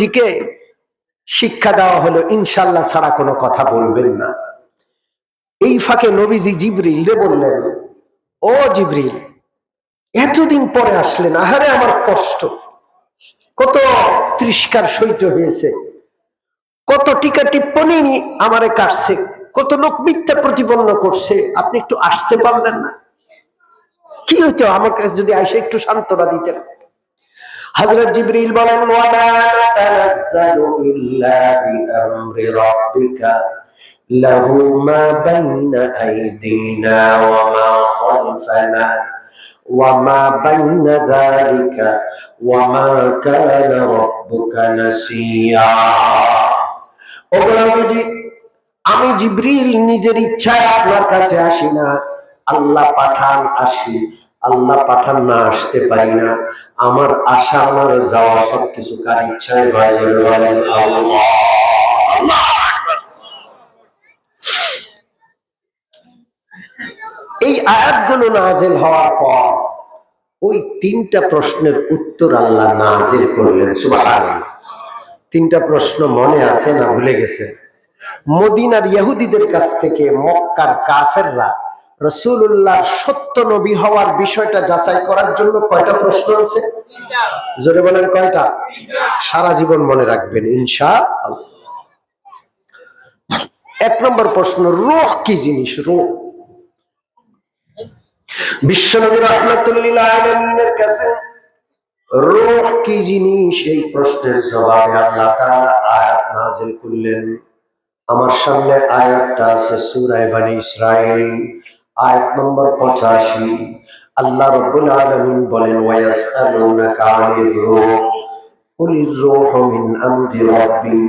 দিকে শিক্ষা দেওয়া হলো ইনশাআল্লাহ ছাড়া কোনো কথা বলবেন না। এই ফাঁকে নবীজি জিবরিল রে বললেন, ও জিবরিল, এতদিন পরে আসলেন, আহারে আমার কষ্ট, কত তৃষ্ণার সইতে হয়েছে, কত টিকা টিপ্পনি আমারে কাটছে, কত লোক মিথ্যা প্রতিপন্ন করছে, আপনি একটু আসতে পারলেন না? কি হইতো আমার কাছে যদি আইসে একটু সান্ত্বনা দিতেন। হযরত জিবরিল বলেন, ওয়া মা তানাজ্জালু ইল্লা বিআমরি রাব্বিকা লাহু মা বাইনা আইদিনা ওয়া মা খালফানা ওয়া মা বাইনা যালিকা ওয়া মা কানা রাব্বুকা নাসিয়া। ও নবী, আমি জিবরিল নিজের ইচ্ছায় আপনার কাছে আসি না, আল্লাহ পাঠান আসি, আল্লাহ পাঠান না আসতে পারি না। আমার আসা আমার যাওয়া সবকিছু কার ইচ্ছায় হয়। এই আয়াতগুলো নাযিল হওয়ার পর ওই তিনটা প্রশ্নের উত্তর আল্লাহ নাযিল করলেন। সুবহানাল্লাহ। তিনটা প্রশ্ন মনে আছে না ভুলে গেছে? মদিনার ইহুদিদের কাছ থেকে মক্কার কাফেররা রাসূলুল্লাহর সত্য নবী হওয়ার বিষয়টা যাচাই করার জন্য কয়টা প্রশ্ন আছে? জোরে বলেন কয়টা? সারা জীবন মনে রাখবেন ইনশাআল্লাহ। এক নম্বর প্রশ্ন, রূহ কি জিনিস? রূহ। বিশ্বনবী রাহমাতুল লিল আলামিনের কাছে রূহ কি জিনিস এই প্রশ্নের জবাবে আল্লাহ তাআলা আয়াত নাযিল করলেন। আমার সামনে আয়াতটা আছে সূরা বনী ইসরাঈল, আয়াত নম্বর 85। আল্লাহ রাব্বুল আলামিন বলেন, ওয়ায়াসআলুনাকা আনির রূহ কুলির রূহু মিন আমরি রাব্বি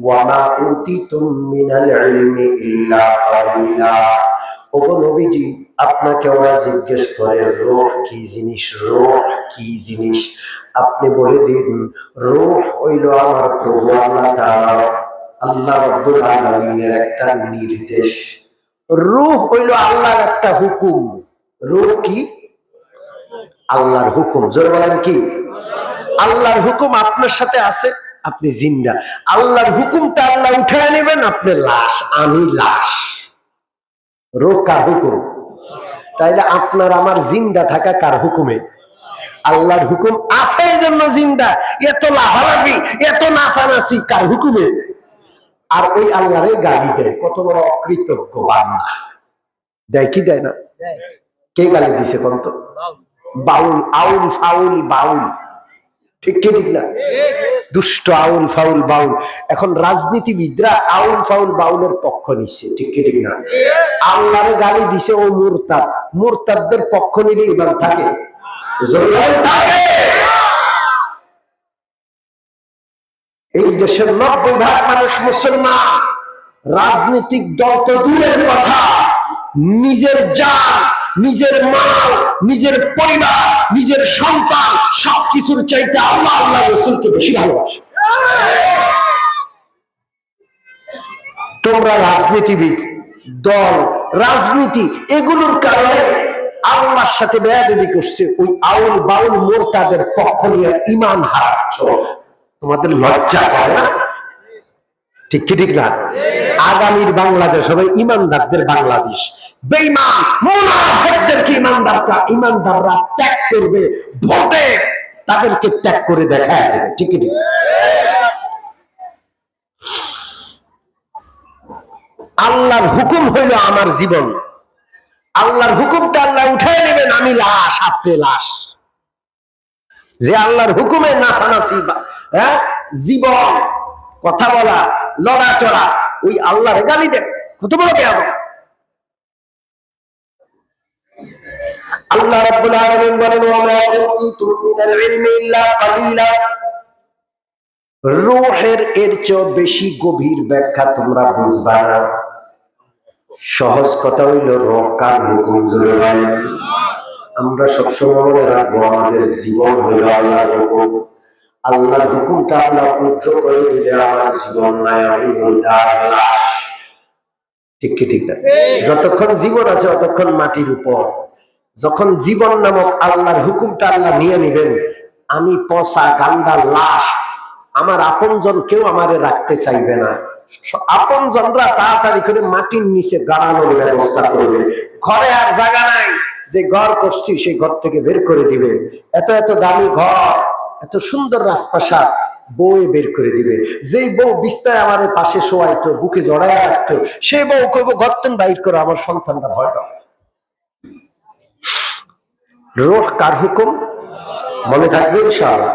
ওয়া মা উতিতুম মিনাল ইলমি ইল্লা কালিলা। ওগো নবীজি, আপনাকে ওরা জিজ্ঞেস করে রূহ কি জিনিস, রূহ কি জিনিস, আপনি বলে দিন রূহ হইল আমার প্রভু আল্লাহ তাআলা, আল্লাহ রাব্বুল আলামিনের একটা নির্দেশ। রূহ হইল আল্লাহর একটা হুকুম। রূহ কি? আল্লাহর হুকুম। জোরে বলেন কি? আল্লাহর হুকুম আপনার সাথে আছে, আপনি জিন্দা। আল্লাহর হুকুমটা আল্লাহ উঠায় নেবেন, আপনি লাশ, আমি লাশ। রূহ কার হুকুম? তাইলে আপনার আমার জিন্দা থাকা কার হুকুমে? আল্লাহর হুকুম আছে এই জন্য জিন্দা। এত লাফালাফি, এত নাচানাচি কার হুকুমে? আর ওই আল্লাহরে গালি দেয়। কত বড় অকৃতজ্ঞ বান্দা! দেয় কি দেয় না? কে গালি দিছে কোন তো? বাউল, আউল, ফাউল, বাউল। ঠিক কি ঠিক না? দুষ্ট আউল, ফাউল, বাউল। এখন রাজনীতিবিদরা আউল, ফাউল, বাউলের পক্ষ নিচ্ছে। ঠিক কি ঠিক না? আল্লাহরে গালি দিছে ও মুরতাদ। মুরতাদদের পক্ষ নিলে ইমান থাকে? এই দেশের 90% মানুষ মুসলমান। রাজনৈতিক দল তো দূরের কথা, নিজের জান, নিজের মাল, নিজের পরিবার, নিজের সন্তান সবকিছুর চাইতে আল্লাহ আল্লাহ রাসূলকে বেশি ভালোবাসে। তোমরা রাজনীতিবিদ, দল, রাজনীতি এগুলোর কারণে আল্লাহর সাথে বেয়াদবি করছে, ওই আউল বাউল মুরতাদের পক্ষ নিয়ে ঈমান হারাচ্ছ। তোমাদের লজ্জা করে না? ঠিক কি ঠিক না? আগামীর বাংলাদেশ হবে ইমানদারদের বাংলাদেশ। বেঈমান মুনাফিকদেরকে ইমানদাররা ত্যাগ করবে, ভোটে তাদেরকে ত্যাগ করে দেখায় দেবে। ঠিক কি ঠিক? আল্লাহর হুকুম হইল আমার জীবন। আল্লাহর হুকুমটা আল্লাহ উঠায় নেবেন, আমি লাশ, আপনি লাশ। যে আল্লাহর হুকুমে নাচানাচি, জীবন, কথা বলা, লড়াচড়া, ওই আল্লাহর গালি দেন। কত বড় বেয়াদব! আল্লাহ রাব্বুল আলামিন বলেন, ওয়া মা উতিতুম মিনাল ইলমি ইল্লা কালিলা। রূহের এর চেয়ে বেশি গভীর ব্যাখ্যা তোমরা বুঝবা না। সহজ কথা হইল রূহ কার হুকুম? আমরা সবসময় মনে রাখবো আমাদের জীবন হইল আল্লাহর হুকুম। আল্লাহর হুকুমটা আল্লাহ উচ্চ করে দিলে আমার জীবন নাই, আমি আল্লাহ। ঠিক কি ঠিক না? যতক্ষণ জীবন আছে ততক্ষণ মাটির উপর। যখন জীবন নামক আল্লাহর হুকুমটা আল্লাহ নিয়ে নিবেন, আমি পচা গান্ডা লাশ, আমার আপনজন কেউ আমারে রাখতে চাইবে না, আপনজনরা তাড়াতাড়ি করে মাটির নিচে গাড়ানোর ব্যবস্থা করবে। ঘরে আর জায়গা নাই, যে ঘর করছি সেই ঘর থেকে বের করে দিবে। এত এত দামি ঘর, এত সুন্দর রাজপ্রাসাদ, বউ বের করে দিবে। যেই বউ বিস্তায় আমার পাশে শোয়াইতো, বুকে জড়ায় রাখতো, সেই বউ কইব গর্তেন বাইর করে, আমার সন্তানটা ভয় পাবে। রূহ কার হুকুম? মনে থাকবে ইনশাআল্লাহ।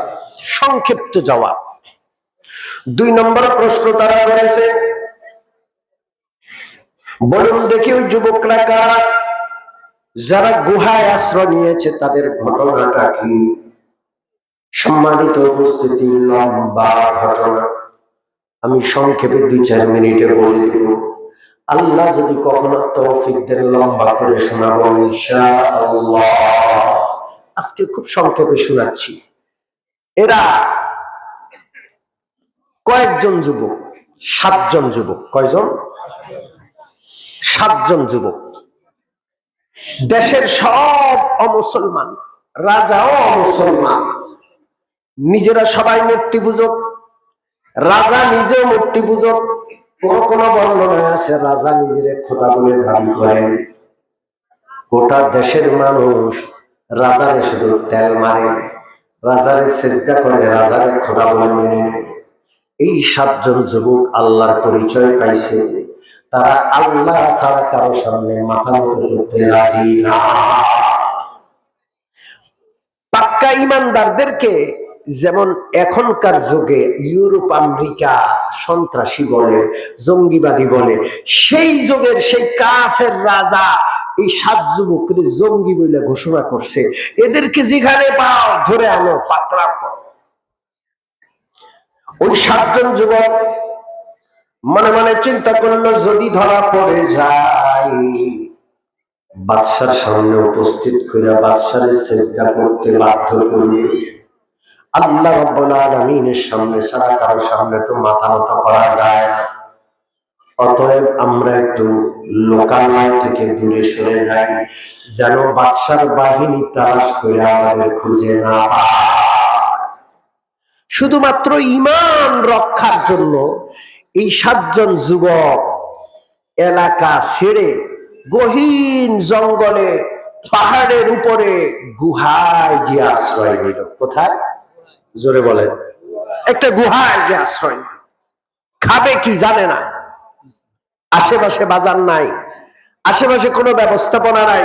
সংক্ষিপ্ত জবাব। 2 নম্বর প্রশ্ন তারা করেছে, বলুন দেখি ওই যুবকরা কারা, যারা গুহায় আশ্রয় নিয়েছে তাদের ঘটনাটা কি? সম্মানিত উপস্থিতি, লম্বা ঘটনা, আমি সংক্ষেপে 2-4 মিনিটে বলে দেব। আল্লাহ যদি কখনো তৌফিক দেন লম্বা করে শোনাবো ইনশাআল্লাহ। আজকে খুব সংক্ষেপে শোনাচ্ছি। এরা কয়েকজন যুবক, 7 জন যুবক। কয়জন? 7 জন যুবক। দেশের সব অমুসলমান, রাজাও অমুসলমান, নিজেরা সবাই মূর্তি পূজক, রাজা নিজেও মূর্তি পূজক। কোন কোন বর্ণনায় আছে রাজা নিজের খোদা বলে দাবি করেন। গোটা দেশের মানুষ রাজারে শুধু তেল মারে, রাজারে সেজদা করে, রাজারে খোদা বলে মেনে নেয়। এই 7 জন যুবক আল্লাহর পরিচয় পাইছে, তারা আল্লাহ ছাড়া কারো সামনে মাথা নত করতে রাজি না। পাক্কা ইমানদারদেরকে যেমন এখনকার যুগে ইউরোপ আমেরিকা সন্ত্রাসী বলে, জঙ্গিবাদী বলে, সেই যুগের সেই কাফের রাজা এই 7 যুবককে জঙ্গি বলে ঘোষণা করছে। এদেরকে যেখানে পাও ধরে আনো, পাকড়াও করো। ওই 7 জন যুবক মনে মনে চিন্তা করলো, যদি ধরা পড়ে যায় বাদশার সামনে উপস্থিত করে বাদশারে সেজদা করতে বাধ্য করবে। আল্লাহ রাব্বুল আলামিনের সামনে ছাড়া কারো সামনে তো মাথা নত করা যায় না। অতএব আমরা একটু লোকালয় থেকে দূরে সরে যাই, যেন বাদশার বাহিনী তালাশ করে আমাদের খুঁজে না পায়। শুধুমাত্র ঈমান রক্ষার জন্য এই 7 জন যুবক এলাকা ছেড়ে গহীন জঙ্গলে, পাহাড়ের উপরে গুহায় গিয়ে আশ্রয় নিল। কোথায়? জোরে বলেন। একটা গুহায় গিয়ে আশ্রয় নিল। খাবে কি জানে না, আশেপাশে বাজার নাই, আশেপাশে কোনো ব্যবস্থাপনা নাই।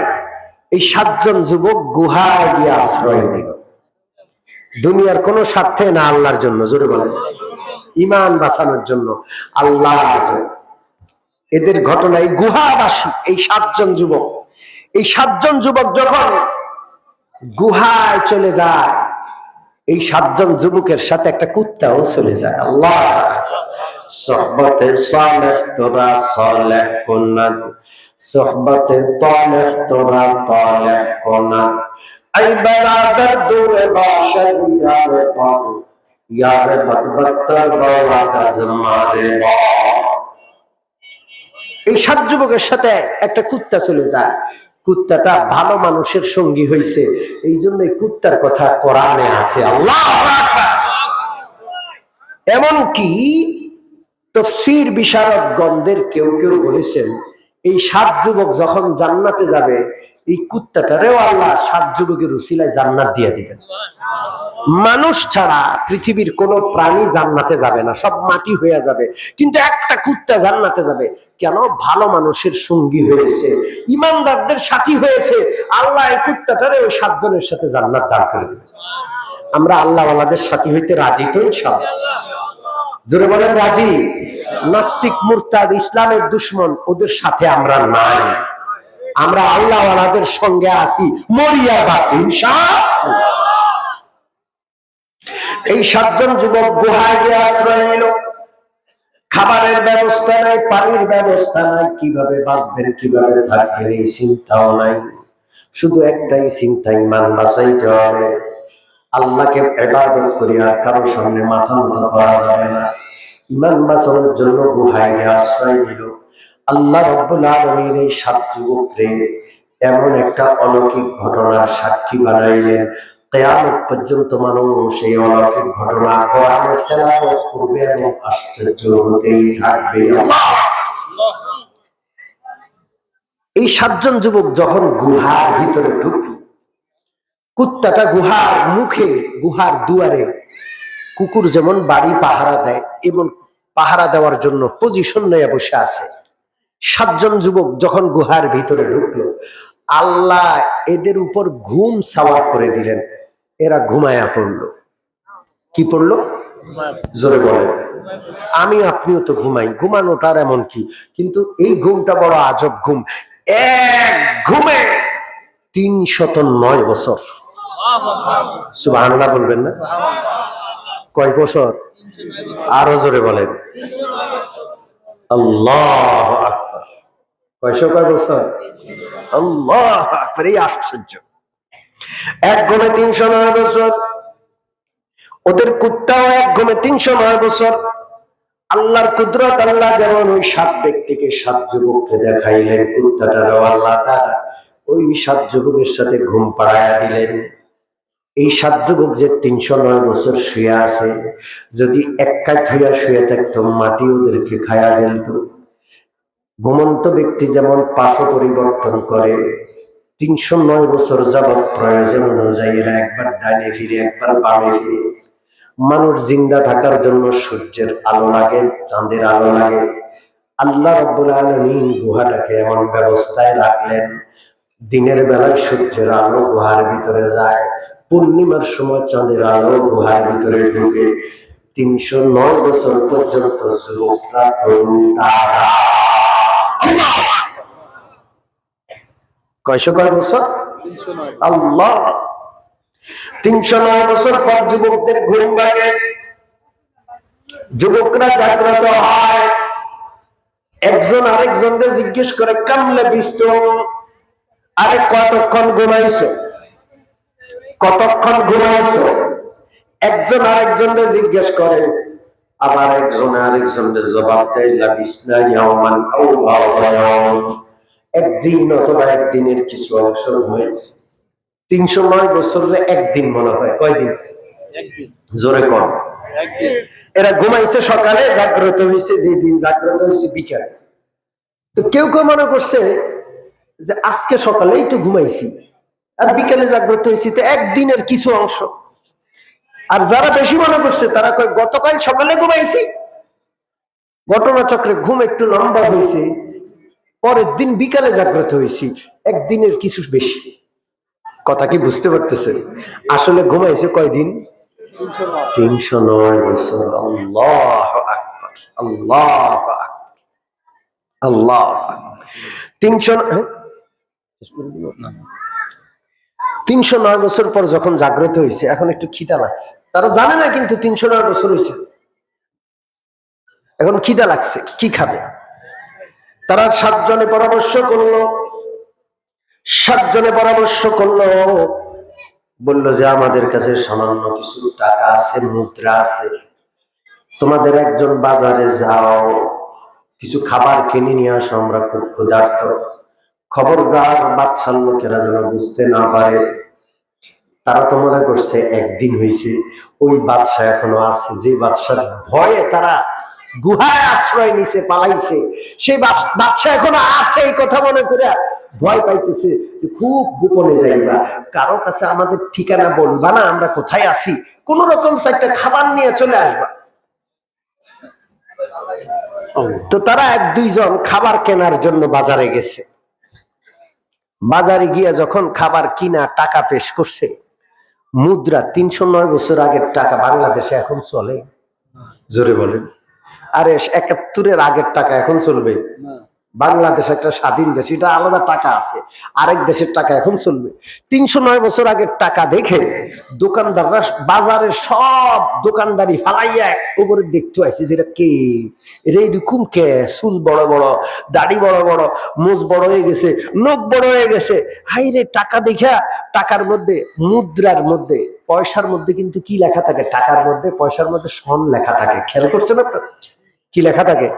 এই 7 জন যুবক গুহায় গিয়ে আশ্রয় নিল। দুনিয়ার কোনো স্বার্থে না, আল্লাহর জন্য। জোরে বলেন। ঈমান বাঁচানোর জন্য, আল্লাহর জন্য। এদের ঘটনায় গুহাবাসী এই 7 জন যুবক, এই 7 জন যুবক যখন গুহায় চলে যায়, এই 7 জন যুবকের সাথে একটা কুত্তাও চলে যায়। আল্লাহ, সোহবতে সালেহ তোরা সালেহ কোনা, সোহবতে তালেহ তোরা তালেহ কোনা, আই বারাদার দূরে বাসা ইয়ারে বাদ, ইয়ারে বদবত্তর বাবা কাজমারে বা। এই 7 যুবকের সাথে একটা কুত্তা চলে যায়। কুত্তাটা ভালো মানুষের সঙ্গী হয়েছে, এই জন্য কুত্তার কথা কোরআনে আছে। আল্লাহু আকবার। এমনকি তাফসীর বিশারদগণদের কেউ কেউ বলেছেন, এই 7 যুবক যখন জান্নাতে যাবে, এই কুত্তাটারেও আল্লাহ 7 যুবকের উসিলায় জান্নাত দিয়ে দিবেন। মানুষ ছাড়া পৃথিবীর কোন প্রাণী জান্নাতে যাবে না, সব মাটি হয়ে যাবে, কিন্তু একটা কুত্তা জান্নাতে যাবে। কেন? ভালো মানুষের সঙ্গী হয়েছে, ইমানদারদের সাথী হয়েছে। আল্লাহ এই কুত্তাটারে ওই 7 জনের সাথে জান্নাত দান করে দেবে। আমরা আল্লাহ ওয়ালাদের সাথী হইতে রাজি তো ইনশাআল্লাহ? জোরে বলেন রাজি। নাস্তিক, মুরতাদ, ইসলামের দুশ্মন, ওদের সাথে আমরা নাই। আমরা আল্লাহ ওয়ালাদের সঙ্গে আছি, মরিয়া বাসি ইনশাআল্লাহ। এই 7 জন যুবক গুহায় গিয়ে আশ্রয় নিল। খাবারের ব্যবস্থা নাই, পানির ব্যবস্থা নাই, কিভাবে বাঁচবেন, কিভাবে থাকবেন এই চিন্তাও নাই। শুধু একটাই চিন্তা, ঈমান বাঁচাইতে হবে। আল্লাহকে ইবাদত করি আর কারো সামনে মাথা নত করা যাবে না। ঈমান বাঁচানোর জন্য গুহায় গিয়ে আশ্রয় নিল। আল্লাহ রাব্বুল আলামিন এই 7 যুবককে এমন একটা অলৌকিক ঘটনার সাক্ষী বানাইলেন, কিয়ামত পর্যন্ত মানুষ এই অলৌকিক ঘটনা কোরআনে তেলাওয়াত করবে এবং আশ্চর্য হতেই থাকবে। এই 7 জন যুবক যখন গুহার ভিতরে ঢুকল, কুত্তাটা গুহার মুখে, গুহার দুয়ারে কুকুর যেমন বাড়ি পাহারা দেয় এবং পাহারা দেওয়ার জন্য পজিশন নিয়ে বসে আছে। 7 জন যুবক যখন গুহার ভিতরে ঢুকলো, আল্লাহ এদের উপর ঘুম সাওয়ার করে দিলেন। এরা ঘুমায়া পড়লো। কি পড়লো? জোরে বলে। আমি আপনিও তো ঘুমাই, ঘুমানোটার এমন কি, কিন্তু এই ঘুমটা বড় আজব ঘুম। এক ঘুমে 309 বছর। সুবহানাল্লাহ বলবেন না? কয় বছর? আরো জোরে বলেন। আল্লাহু আকবার। কয় বছর? আল্লাহু আকবার। এই আশ্চর্য। এক ঘুমে 309 বছর। ওদের কুত্তাও এক ঘুমে 309 বছর। আল্লাহর কুদরত, আল্লাহ যেমন ওই 7 ব্যক্তিকে 7 যুবককে দেখাইলেন, কুত্তাটারও আল্লাহ তাআলা ওই 7 যুবকের সাথে ঘুম পাড়ায়া দিলেন। এই 7 যুবক যে 309 বছর শুয়ে আছে, যদি এক কাঠ হইয়া শুয়ে থাকতো, মাটি ওদেরকে খায়া ফেলত। ঘুমন্ত ব্যক্তি যেমন পাশও পরিবর্তন করে, 309 বছর যাবৎ প্রয়োজন অনুযায়ী এরা একবার ডাইনে ফিরে, একবার বামে ফিরে। মানুষ জিন্দা থাকার জন্য সূর্যের আলো লাগে, চাঁদের আলো লাগে। আল্লাহ রাব্বুল আলামিন গুহাটাকে এমন ব্যবস্থায় রাখলেন, দিনের বেলায় সূর্যের আলো গুহার ভিতরে যায়, পূর্ণিমার সময় চাঁদের আলো গুহার ভিতরে ঢুকে। 309 বছর পর্যন্ত যুবকরা তরুণ তাজা। কয় বছর? আল্লাহ। 309 বছর পর যুবকদের ঘুম ভাঙে, যুবকরা জাগ্রত হয়। একজন আরেকজনকে জিজ্ঞেস করে, কামলে বিস্ত, আরে কতক্ষণ ঘুমাইছো? কতক্ষণ ঘুমাইছো? একজন আরেকজনকে জিজ্ঞেস করে, আবার একজন আরেকজনকে জবাব দেয়, লাবিসনা ইয়াওমান আও বা'দা ইয়াওম, একদিন অথবা একদিনের কিছু অংশ ঘুমাইছে। 309 বছরে একদিন মনে হয়। কয়দিন? একদিন। জোরে কম। একদিন। এরা ঘুমাইছে সকালে, জাগ্রত হয়েছে যেদিন, জাগ্রত হয়েছে বিকালে। তো কেউ কেউ মনে করছে যে আজকে সকালেই তো ঘুমাইছি আর বিকালে জাগ্রত হয়েছি, তো একদিনের কিছু অংশ। আর যারা বেশি মনে করছে তারা কয় গতকাল সকালে ঘুমাইছি, ঘটনাচক্রে ঘুম একটু লম্বা হয়েছে, পরের দিন বিকালে জাগ্রত হয়েছি, একদিনের কিছু বেশি। কথা কি বুঝতে পারতেছেন? আসলে ঘুমাইছে কয়দিন? 309 বছর। আল্লাহু আকবার, আল্লাহু আকবার, আল্লাহু আকবার। 309 বছর পর যখন জাগ্রত হয়েছে, এখন একটু খিদা লাগছে। তারা জানে না কিন্তু 309 বছর হয়েছে, এখন খিদা লাগছে, কি খাবে? তারা 7 জনে পরামর্শ করলো। 7 জনে পরামর্শ করলো, বলল যে আমাদের কাছে সামান্য কিছু টাকা আছে, মুদ্রা আছে, তোমাদের একজন বাজারে যাও, কিছু খাবার কিনে নিয়ে আসো, আমরা খুব ক্ষুধার্ত। খবরদার বাদশার লোকেরা যেন বুঝতে না পারে। তারা তো মনে করছে একদিন হয়েছে, ওই বাদশা এখনো আছে, যে বাদশার ভয়ে তারা গুহায় আশ্রয় নিছে, পালাইছে, সেই বাদশা এখনো আছে, এই কথা মনে করে ভয় পাইতেছে। খুব গোপনে যাইবা, কারো কাছে আমাদের ঠিকানা বলবা না, আমরা কোথায় আছি, কোন রকম একটা খাবার নিয়ে চলে আসবা। তো তারা 1-2 জন খাবার কেনার জন্য বাজারে গেছে। বাজারে গিয়ে যখন খাবার কিনা টাকা পেশ করছে, মুদ্রা 309 বছর আগের টাকা বাংলাদেশে এখন চলে? জোরে বলেন। আরে 71-এর আগের টাকা এখন চলবে? বাংলাদেশ একটা স্বাধীন দেশ, এটা আলাদা টাকা আছে, আরেক দেশের টাকা এখন চলবে। 309 বছর আগের টাকা দেখে দোকানদাররা বাজারের সব দোকানদারি ফালাইয়া উপরে দেখতে আসছে, যেটা কে, এটা এরকম কে, চুল বড় বড়, দাড়ি বড় বড়, মোজ বড় হয়ে গেছে, নখ বড় হয়ে গেছে। হাই রে, টাকা দেখা, টাকার মধ্যে, মুদ্রার মধ্যে, পয়সার মধ্যে কিন্তু কি লেখা থাকে? টাকার মধ্যে, পয়সার মধ্যে সন লেখা থাকে। খেয়াল করছেন আপনার? কি লেখা থাকে?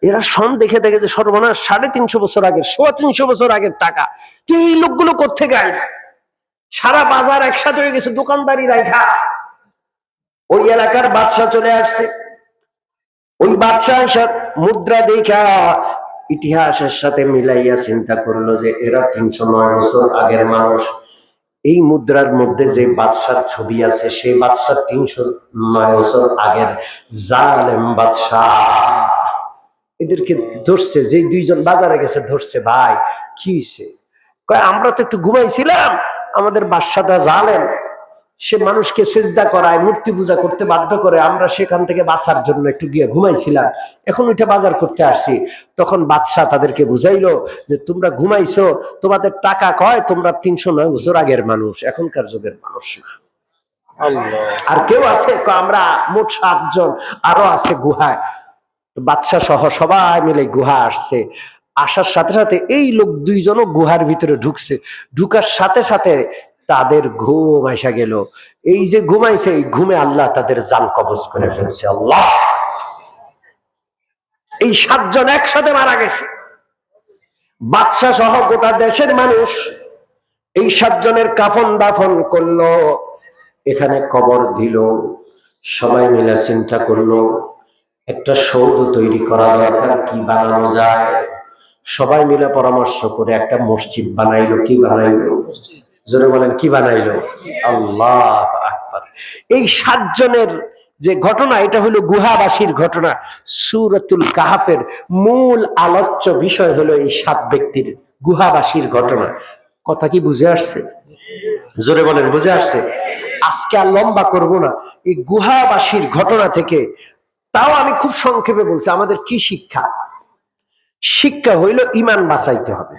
এরা সন দেখে দেখে যে সর্বনাশ, 350 বছর আগের, 350 বছর আগের টাকা, তো এই লোকগুলো কোত্থেকে আসবে? সারা বাজার একসাথে হয়ে গেছে, দোকানদারি রাখা। ওই এলাকার বাদশাহ চলে আসছে। ওই বাদশাহ মুদ্রা দেখা ইতিহাসের সাথে মিলাইয়া চিন্তা করলো যে এরা 309 বছর আগের মানুষ। এই মুদ্রার মধ্যে যে বাদশার ছবি আছে, সেই বাদশার 309 বছর আগের জালেম বাদশাহ। এদেরকে ধরছে, যে দুইজন বাজারে গেছে ধরছে। ভাই কি হয়েছে? কয় আমরা তো একটু ঘুমাইছিলাম, আমাদের বাদশাটা জালেম, সে মানুষকে সেজদা করায়, মূর্তি পূজা করতে বাধ্য করে, আমরা সেখান থেকে বাঁচার জন্য একটু গিয়ে ঘুমাইছিলাম, এখন ওইটা বাজার করতে আসছি। তখন বাদশাহ তাদেরকে বুঝাইলো যে তোমরা ঘুমাইছো, তোমাদের টাকা কয়, তোমরা 309 বছর আগের মানুষ, এখনকার যুগের মানুষ না। আর কেউ আছে? আমরা মোট 7 জন, আরো আছে গুহায়। বাদশাহ সহ সবাই মিলে গুহা আসছে। আসার সাথে সাথে এই লোক দুইজনও গুহার ভিতরে ঢুকছে। ঢুকার সাথে সাথে তাদের ঘুম আইসা গেল। এই যে ঘুমাইছে, এই ঘুমে আল্লাহ তাদের জান কবজ করে ফেলছে। আল্লাহ! এই 7 জন একসাথে মারা গেছে। বাদশাহ সহ গোটা দেশের মানুষ এই 7 জনের কাফন দাফন করলো, এখানে কবর দিল। সবাই মিলে চিন্তা করলো একটা সৌধ তৈরি করা দরকার, কি বানানো যায়। সবাই মিলে পরামর্শ করে একটা মসজিদ বানাইলো। কি বানাইলো? জোরে বলেন, কি বানাইলো? আল্লাহ আকবার। এই 7 জনের যে ঘটনা, এটা হলো গুহাবাসীর ঘটনা। সূরাতুল কাহাফের মূল আলোচ্য বিষয় হলো এই 7 ব্যক্তির, গুহাবাসীর ঘটনা। কথা কি বুঝে আসছে? জোরে বলেন, বুঝে আসছে? আজকে আর লম্বা করব না। এই গুহাবাসীর ঘটনা থেকে, তাও আমি খুব সংক্ষেপে বলছি, আমাদের কি শিক্ষা? শিক্ষা হইল ঈমান বাঁচাইতে হবে।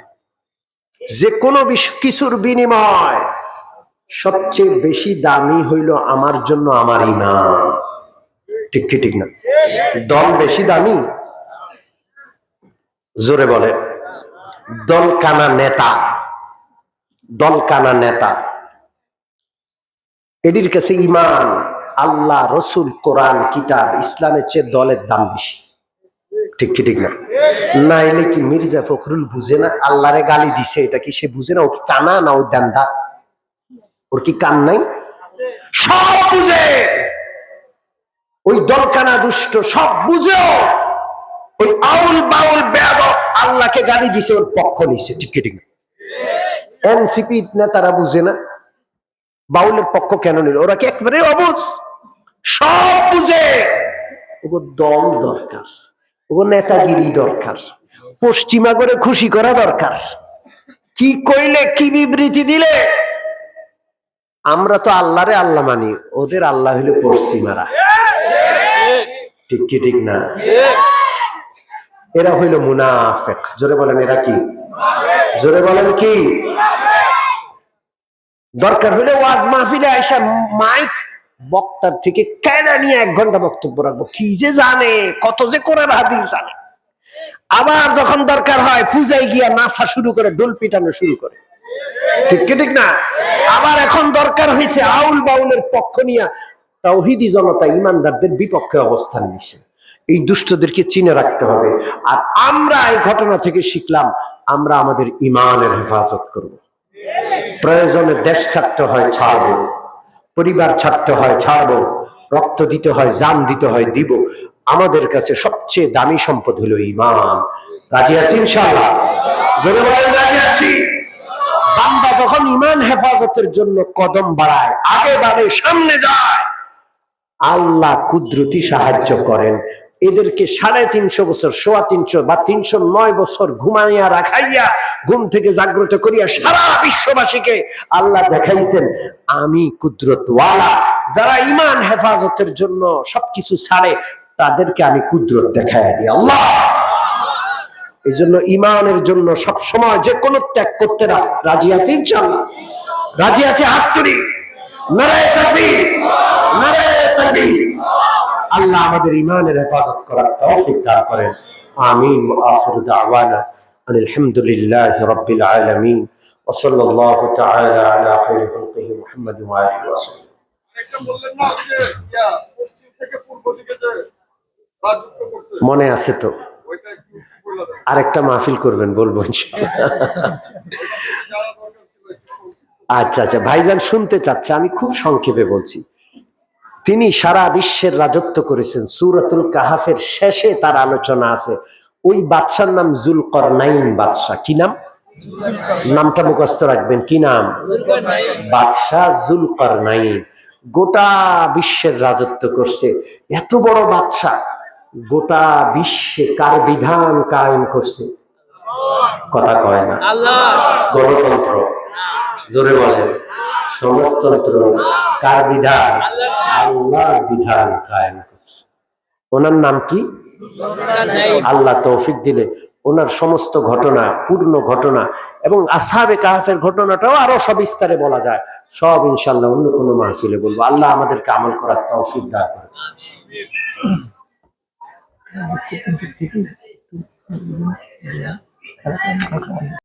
যে কোনো কিছুর বিনিময় সবচেয়ে বেশি দামি হইল আমার জন্য আমার ঈমান। ঠিক কি ঠিক না? দল বেশি দামি? জোরে বলে। দল কানা নেতা, দল কানা নেতা, এটির কাছে ঈমান, আল্লাহ, রসুল, কোরআন, কিতাব, ইসলামের চেয়ে দলের দাম বেশি। ঠিক কি ঠিক না? নাইলে কি মির্জা ফখরুল বুঝে না? আল্লাহরে গালি দিছে, এটা কি সে বুঝে না? ও কি কানা না ও দান্দা? ওর কি কান নাই? সব বুঝে। ওই দলকানা দুষ্ট সব বুঝেও ওই আউল বাউল বেয়াদব আল্লাহকে গালি দিছে, ওর পক্ষ নিছে। ঠিক কি ঠিক না? এনসিপি নেতারা বুঝে না? বাউলের পক্ষ কেন নিল? ওরা কি একেবারে অবুঝ? সব বুঝে। ওগো দল দরকার, ওগো নেতাগিরি দরকার, পশ্চিমা করে খুশি করা দরকার। কি কইলে, কি বিবৃতি দিলে? আমরা তো আল্লাহরে আল্লাহ মানি, ওদের আল্লাহ হইল পশ্চিমারা। ঠিক কি ঠিক না? এরা হইল মুনাফিক। জোরে বলেন, এরা কি? জোরে বলেন, কি? দরকার হইলে ওয়াজ মাহফিলে আইসা মাইক বক্তার থেকে কেনা নিয়ে 1 ঘন্টা বক্তব্য রাখবো। কি যে জানে, কত যে কোরআন হাদিস জানে। আবার যখন দরকার হয় পূজায় গিয়া নাচা শুরু করে, ডোল পিটানো শুরু করে। ঠিক কি ঠিক না? আবার এখন দরকার হয়েছে আউল বাউলের পক্ষ নিয়ে তাওহীদি জনতা, ইমানদারদের বিপক্ষে অবস্থান নিছে। এই দুষ্টদেরকে চিনে রাখতে হবে। আর আমরা এই ঘটনা থেকে শিখলাম, আমরা আমাদের ইমানের হেফাজত করব। প্রয়োজনে দেশ ছাড়তে হয় ছাড়বো, পরিবার ছাড়তে হয় ছাড়বো, রক্ত দিতে হয়, জান দিতে হয় দিব। আমাদের কাছে সবচেয়ে দামি সম্পদ হলো ঈমান। রাজি আছি ইনশাআল্লাহ? জোরে বলেন, রাজি আছি? বান্দা যখন ঈমান হেফাজতের জন্য কদম বাড়ায়, আগে বাড়ে, সামনে যায়, আল্লাহ কুদরতি সাহায্য করেন। এদেরকে 350 বছর, 350 বা 309 বছর ঘুমাইয়া রাখাইয়া, ঘুম থেকে জাগ্রত করিয়া সারা বিশ্ববাসীকে আল্লাহ দেখাইছেন আমি কুদরতওয়ালা। যারা ঈমান হেফাজতের জন্য সবকিছু ছাড়ে, তাদেরকে আমি কুদরত দেখাইয়া দিই। আল্লাহ! এই জন্য ঈমানের জন্য সবসময় যে কোনো ত্যাগ করতে রাজি আছি ইনশাআল্লাহ? রাজি আছি? হাত তুলি। নারায়ে তাকবীর, নারায়ে তাকবীর। আল্লাহ আমাদের ঈমানের হেফাজত করার তৌফিক দান করেন। আমিন। ওয়া আখিরু দাওয়ানা আলহামদুলিল্লাহি রাব্বিল আলামিন ওয়া সাল্লাল্লাহু তাআলা আলা খায়রি খালকিহি মুহাম্মাদ ওয়া আলিহি ওয়া সাহবিহি। একটা বললেন না যে পশ্চিম থেকে পূর্ব দিকে যে রাজত্ব করছে, মনে আছে তো? ওইটা একটু বলে দেন। আরেকটা মাহফিল করবেন, বলবো ইনশাআল্লাহ। আচ্ছা আচ্ছা, ভাইজান শুনতে চাচ্ছে, আমি খুব সংক্ষেপে বলছি। তিনি সারা বিশ্বের রাজত্ব করেছেন। সূরাতুল কাহাফের শেষে তার আলোচনা আছে। ওই বাদশার নাম যুলকরনাইন বাদশা। কি নাম? নামটা মুখস্থ রাখবেন। কি নাম? বাদশাহ যুলকরনাইন। গোটা বিশ্বের রাজত্ব করছে। এত বড় বাদশা গোটা বিশ্বে কার বিধান কায়েম করছে? কথা কয় না। গণতন্ত্র, জোরে বলেন। সমাজতন্ত্র, কার বিধান? আল্লাহর বিধান কায়েম করছে। ওনার নাম কি? আল্লাহ তৌফিক দিলে ওনার সমস্ত ঘটনা, পূর্ণ ঘটনা এবং আসহাবে কাহাফের ঘটনাটাও আরো সবিস্তারে বলা যায়। সব ইনশাআল্লাহ অন্য কোনো মাহফিলে বলবো। আল্লাহ আমাদেরকে আমল করার তৌফিক দান করেন।